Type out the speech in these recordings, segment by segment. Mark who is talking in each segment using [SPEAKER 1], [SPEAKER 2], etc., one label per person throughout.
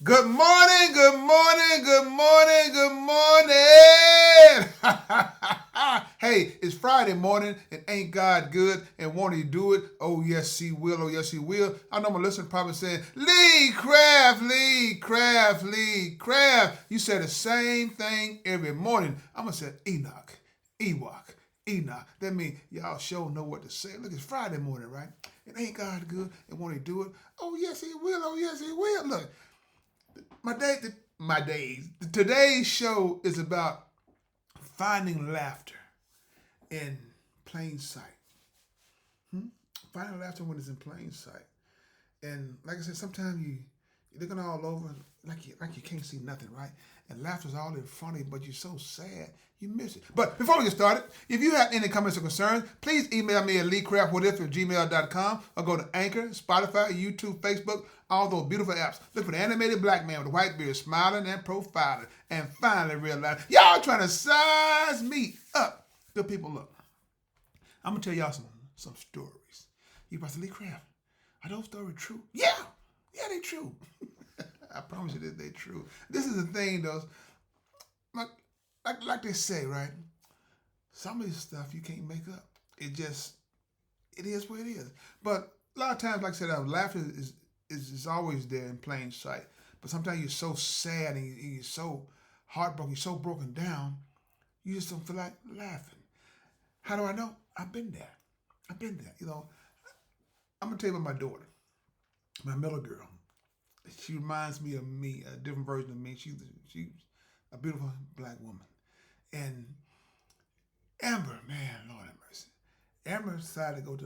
[SPEAKER 1] Good morning, good morning, good morning, good morning. Hey, it's Friday morning and ain't God good and won't he do it? Oh, yes, he will. Oh, yes, he will. I know my listener probably saying, Lee Craft, Lee Craft, Lee Craft. You say the same thing every morning. I'm going to say Enoch, Ewok, Enoch. That means y'all sure know what to say. Look, it's Friday morning, right? And ain't God good and won't he do it? Oh, yes, he will. Oh, yes, he will. Look. Today's show is about finding laughter in plain sight. Finding laughter when it's in plain sight. And like I said, sometimes you're looking all over like you can't see nothing, right? And laughter's all in front of you, but you're so sad you miss it. But before we get started, if you have any comments or concerns, please email me at leecraftwhatif@gmail.com or go to Anchor, Spotify, YouTube, Facebook, all those beautiful apps. Look for the animated black man with a white beard smiling and profiling. And finally realize y'all trying to size me up. Good people, look. I'm gonna tell y'all some stories. You about to Lee Craft. Are those stories true? Yeah, they true. I promise you that they true. This is the thing, though. Like they say, right? Some of this stuff you can't make up. It is what it is. But a lot of times, like I said, laughter is always there in plain sight. But sometimes you're so sad and you're so heartbroken, you're so broken down, you just don't feel like laughing. How do I know? I've been there. I've been there. I'm gonna tell you about my daughter, my middle girl. She reminds me of me, a different version of me. She's a beautiful black woman. And Amber, man, Lord have mercy. Amber decided to go to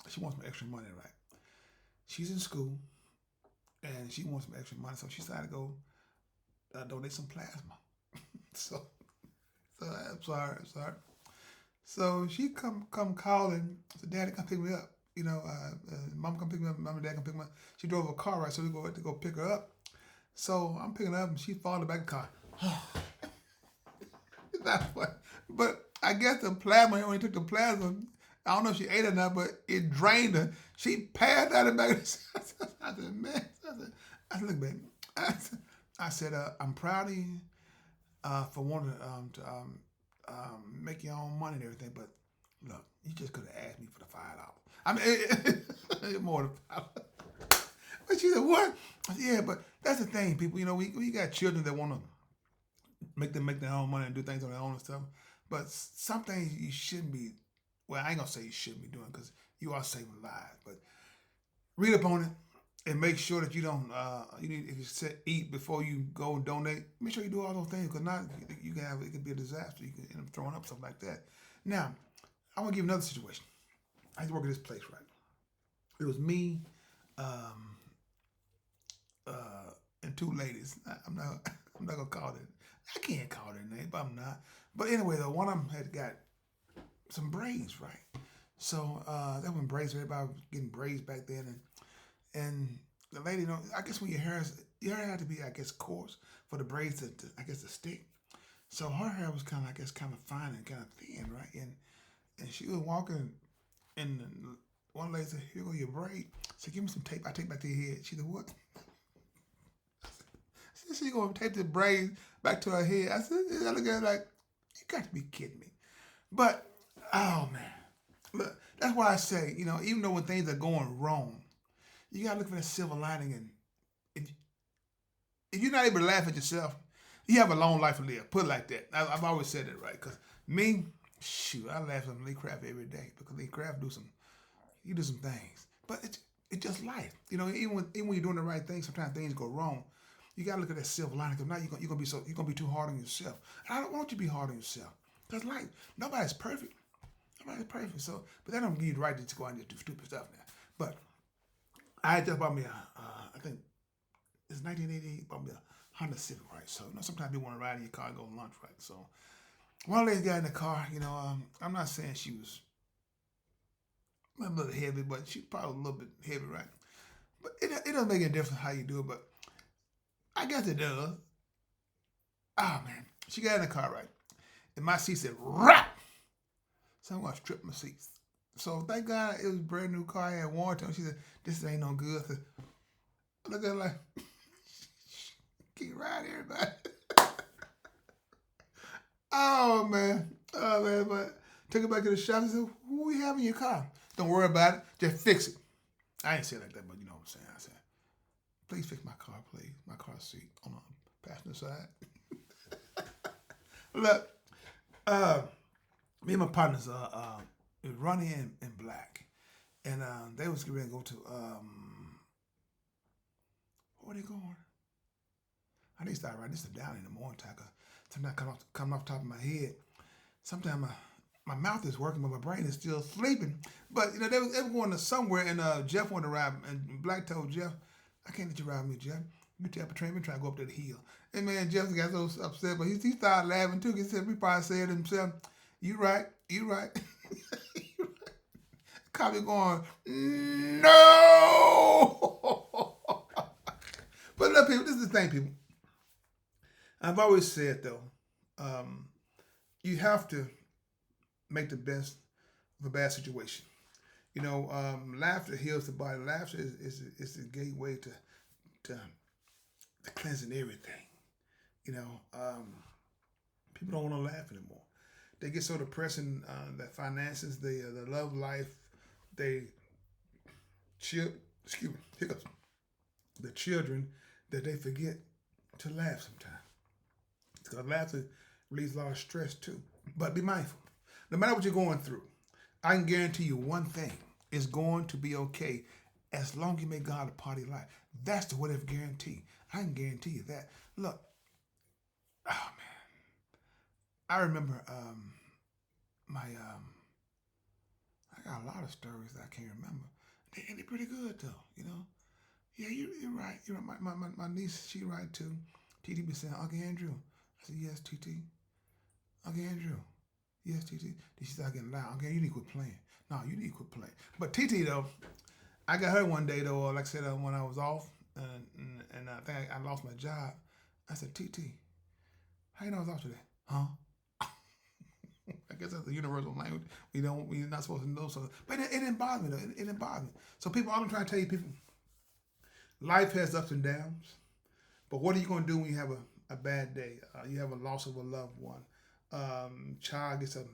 [SPEAKER 1] she wants some extra money, right? She's in school and she wants some extra money, so she decided to go donate some plasma. so, so I'm sorry. So she come calling. Said, "Daddy, come pick me up." Mom come pick me up. Mom and Dad come pick me up. She drove a car, right? So we go to go pick her up. So I'm picking her up, and she fall in the back of the car. That's what. But I guess the plasma, when he took the plasma, I don't know if she ate it or not, but it drained her. She passed out in the back of the I said, man. Look, baby. I said, I'm proud of you for wanting to make your own money and everything, but look, you just could have asked me for the $5. I mean, more than $5. But she said, what? I said, yeah, but that's the thing, people. We got children that want to make their own money and do things on their own and stuff. But some things you shouldn't be. Well, I ain't gonna say you shouldn't be doing because you are saving lives. But read up on it and make sure that you don't. You need if you said eat before you go and donate. Make sure you do all those things because not you can have it could be a disaster. You can end up throwing up something like that. Now, I want to give you another situation. I used to work at this place, right? It was me, um, and two ladies. I'm not. I'm not gonna call it. I can't call their name, but I'm not. But anyway, though, one of them had got some braids, right? So that when braids, everybody was getting braids back then, and the lady, I guess when your hair had to be, I guess, coarse for the braids I guess, to stick. So her hair was kind of, I guess, kind of fine and kind of thin, right? And she was walking, and one lady said, "Here go your braid." So give me some tape. I take back to your head. She said, "What?" She gonna tape the braid back to her head. I look at her like, you got to be kidding me. But oh man, look, that's why I say, even though when things are going wrong, you gotta look for that silver lining. And if, if you're not able to laugh at yourself, you have a long life to live. Put it like that. I've always said it right. Cause me, shoot, I laugh at Lee Craft every day because Lee Craft do some things. But it's just life. Even when you're doing the right thing, sometimes things go wrong. You gotta look at that silver lining because now you're gonna be too hard on yourself. And I don't want you to be hard on yourself. Because life, nobody's perfect. Nobody's perfect. So, but that don't give you the right to go out and just do stupid stuff now. But I just bought me I think it's 1988, bought me a Honda Civic, right? So, sometimes you want to ride in your car and go on lunch, right? So, one lady got in the car, I'm not saying she was a little heavy, but she probably a little bit heavy, right? But it doesn't make any difference how you do it, but I guess it does. Oh, man. She got in the car, right? And my seat said, rap! So I'm going to strip my seats. So thank God it was a brand new car. I had warranty. She said, this ain't no good. I look at her like, Right, everybody. Oh man. Oh man, but took it back to the shop and said, "What we have in your car? Don't worry about it. Just fix it." I ain't say it like that, but you know what I'm saying. I said, "Please fix my car, please. My car seat on the passenger side." Look, me and my partners, Ronnie and Black, and they was going to go to where they going? I need to start writing this stuff down in the morning time, because sometimes coming off the top of my head. Sometimes my mouth is working, but my brain is still sleeping. But you know, they were going to somewhere, and Jeff wanted to ride, and Black told Jeff, "I can't let you ride with me, Jeff. You tell Patricia, trying to go up to the hill." And man, Jeff got so upset, but he started laughing too. He said, "We probably said to himself, you right, you right." Copy going, no. But look, people, this is the thing, people. I've always said though, you have to make the best of a bad situation. You know, laughter heals the body. Laughter is the gateway to cleansing everything. You know, people don't want to laugh anymore. They get so depressed in their finances, their love life, they hiccups, the children, that they forget to laugh sometimes. Because laughter relieves a lot of stress too. But be mindful. No matter what you're going through, I can guarantee you one thing: it's going to be okay as long as you make God a part of your life. That's the whatever guarantee. I can guarantee you that. Look, oh man, I remember I got a lot of stories that I can't remember. They're pretty good though, you know. Yeah, you're right. You're right. My niece, she right too. TT be saying, "Uncle Andrew." I said, "Yes, TT." "Uncle Andrew." "Yes, TT." Then she started getting loud. "Okay, you need to quit playing." "No, you need to quit playing." But TT though, I got her one day though, like I said, when I was off, and I think I lost my job. I said, "TT, how you know I was off today?" "Huh?" I guess that's the universal language. We're not supposed to know something. But it didn't bother me though. It didn't bother me. So people, all I'm trying to tell you, people, life has ups and downs. But what are you going to do when you have a bad day? You have a loss of a loved one. Child gets a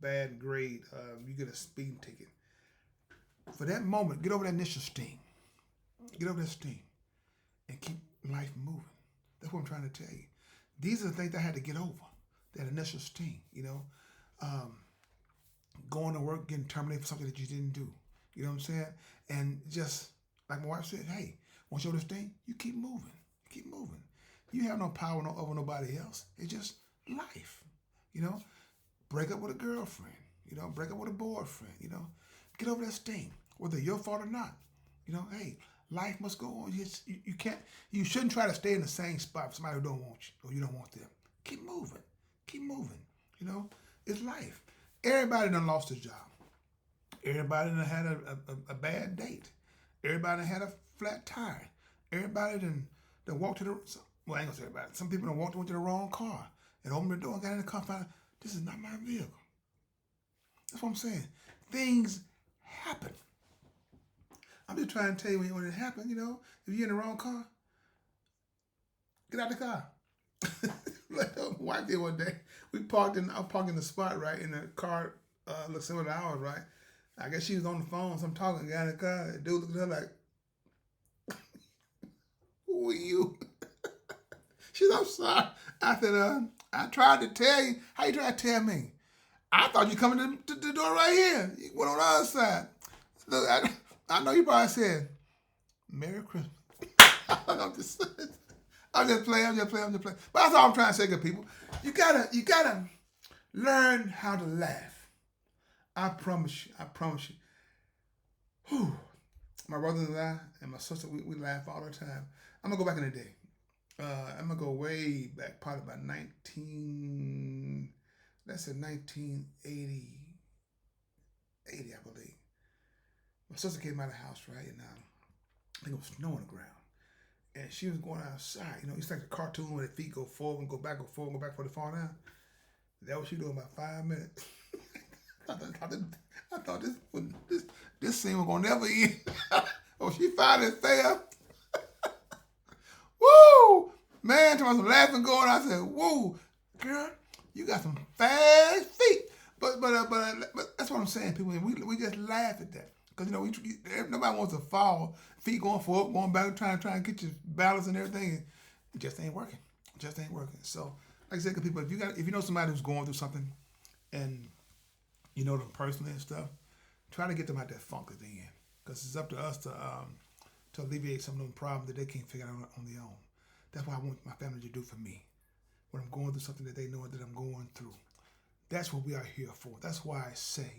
[SPEAKER 1] bad grade. You get a speeding ticket. For that moment, get over that initial sting. Get over that sting and keep life moving. That's what I'm trying to tell you. These are the things I had to get over. That initial sting, you know. Going to work, getting terminated for something that you didn't do. You know what I'm saying? And just like my wife said, hey, once you're this thing, you keep moving. Keep moving. You have no power over nobody else. It's just life. You know, break up with a girlfriend. You know, break up with a boyfriend. You know, get over that sting, whether your fault or not. You know, hey, life must go on. You can't. You shouldn't try to stay in the same spot for somebody who don't want you or you don't want them. Keep moving. Keep moving. You know, it's life. Everybody done lost a job. Everybody done had a bad date. Everybody done had a flat tire. Everybody done walked to the, well, I ain't gonna say everybody. Some people done went to the wrong car and opened the door and got in the car and found, this is not my vehicle. That's what I'm saying. Things happen. I'm just trying to tell you when it happened, you know, if you're in the wrong car, get out the car. Like my wife did one day. I parked in the spot, right, in the car, looked similar to ours, right? I guess she was on the phone, so I'm talking, got in the car, the dude looked at her like, who are you? She said, I'm sorry. I said, I tried to tell you. How you try to tell me? I thought you coming to the door right here. You went on the other side. Look, I know you probably said, Merry Christmas. I'm just playing. But that's all I'm trying to say, good people. You gotta learn how to laugh. I promise you. Whew. My brothers and I and my sister, we laugh all the time. I'm gonna go back in the day. I'm gonna go way back, probably about 1980, I believe. My sister came out of the house, right, and I think it was snow on the ground. And she was going outside. You know, it's like a cartoon where the feet go forward and go back, go forward, go back for the fall down. That was she doing about 5 minutes. I thought this scene was gonna never end. Oh, she finally fell. Woo! time I was laughing going, I said, "Whoa, girl, you got some fast feet." But that's what I'm saying. People, we just laugh at that because nobody wants to fall, feet going forward, going back, trying to get your balance and everything. It just ain't working. It just ain't working. So, like I said, people, if you know somebody who's going through something, and you know them personally and stuff, try to get them out that funk that they're in, because it's up to us to alleviate some of them problems that they can't figure out on their own. That's what I want my family to do for me when I'm going through something that they know that I'm going through. That's what we are here for. That's why I say,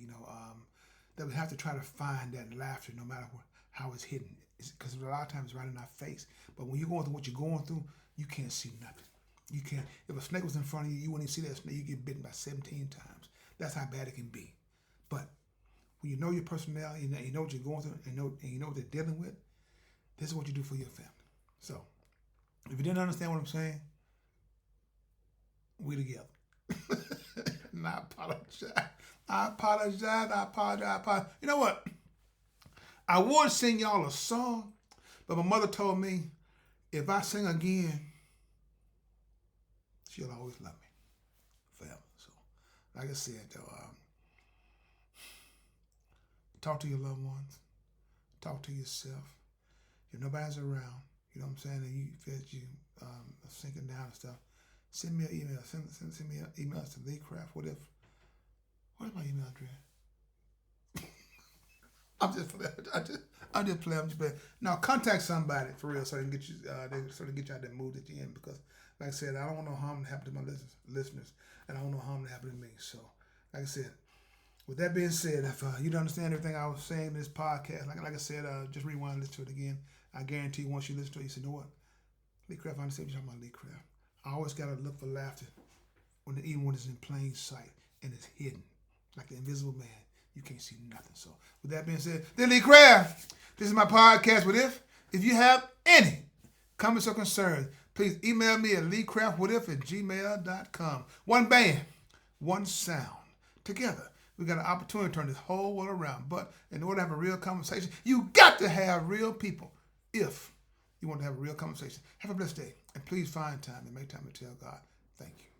[SPEAKER 1] that we have to try to find that laughter no matter how it's hidden. Because a lot of times it's right in our face. But when you're going through what you're going through, you can't see nothing. You can't. If a snake was in front of you, you wouldn't even see that snake. You get bitten by 17 times. That's how bad it can be. But when you know your personality, you know what you're going through, and you know what they're dealing with, this is what you do for your family. So, if you didn't understand what I'm saying, we together. And I apologize. You know what? I would sing y'all a song, but my mother told me if I sing again, she'll always love me forever. So, like I said, talk to your loved ones. Talk to yourself. If nobody's around, you know what I'm saying, and you feel that you are sinking down and stuff, send me an email. Send me an email to Lee Craft. What is my email address? I'm just playing. Now contact somebody for real, so they can get you. They sort of get you out that mood that you're in. Because, like I said, I don't want no harm to happen to my listeners, and I don't want no harm to happen to me. So, like I said, with that being said, if you don't understand everything I was saying in this podcast, like I said, just rewind and listen to it again. I guarantee once you listen to it, you say, "You know what? Lee Craft, I understand what you're talking about, Lee Craft." I always gotta look for laughter even when it's in plain sight and it's hidden, like the invisible man. You can't see nothing. So, with that being said, then Lee Craft, this is my podcast. If you have any comments or concerns, please email me at leecraftwhatif@gmail.com. One band, one sound. Together, we got an opportunity to turn this whole world around. But in order to have a real conversation, you got to have real people. If you want to have a real conversation, have a blessed day. And please find time and make time to tell God, thank you.